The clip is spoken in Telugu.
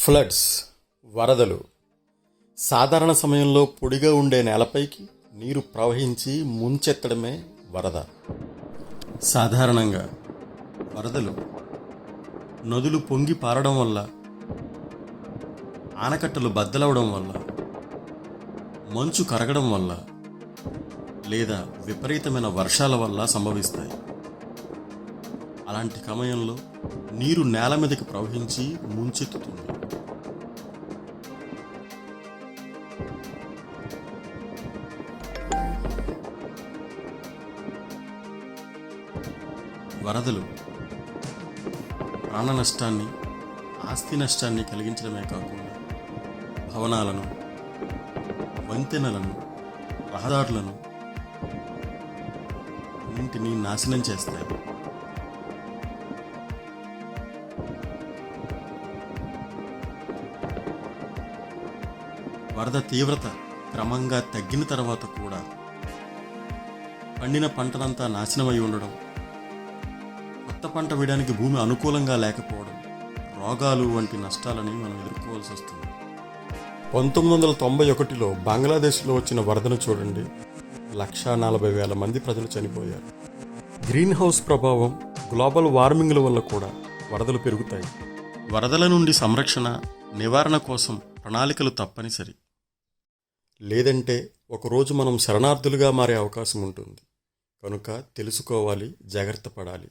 ఫ్లడ్స్, వరదలు సాధారణ సమయంలో పొడిగా ఉండే నేలపైకి నీరు ప్రవహించి ముంచెత్తడమే వరద. సాధారణంగా వరదలు నదులు పొంగి పారడం వల్ల, ఆనకట్టలు బద్దలవడం వల్ల, మంచు కరగడం వల్ల లేదా విపరీతమైన వర్షాల వల్ల సంభవిస్తాయి. అలాంటి సమయంలో నీరు నేల మీదకి ప్రవహించి ముంచెత్తుతుంది. వరదలు ప్రాణ నష్టాన్ని, ఆస్తి నష్టాన్ని కలిగించడమే కాకుండా భవనాలను, వంతెనలను, రహదారులను అన్నింటినీ నాశనం చేస్తాయి. వరద తీవ్రత క్రమంగా తగ్గిన తర్వాత కూడా పండిన పంటనంతా నాశనమై ఉండడం, కొత్త పంట వేయడానికి భూమి అనుకూలంగా లేకపోవడం, రోగాలు వంటి నష్టాలని మనం ఎదుర్కోవాల్సి వస్తుంది. 1991లో బంగ్లాదేశ్లో వచ్చిన వరదను చూడండి. 1,40,000 మంది ప్రజలు చనిపోయారు. గ్రీన్ హౌస్ ప్రభావం, గ్లోబల్ వార్మింగ్ల వల్ల కూడా వరదలు పెరుగుతాయి. వరదల నుండి సంరక్షణ, నివారణ కోసం ప్రణాళికలు తప్పనిసరి. లేదంటే ఒకరోజు మనం శరణార్థులుగా మారే అవకాశం ఉంటుంది. కనుక తెలుసుకోవాలి, జాగ్రత్త పడాలి.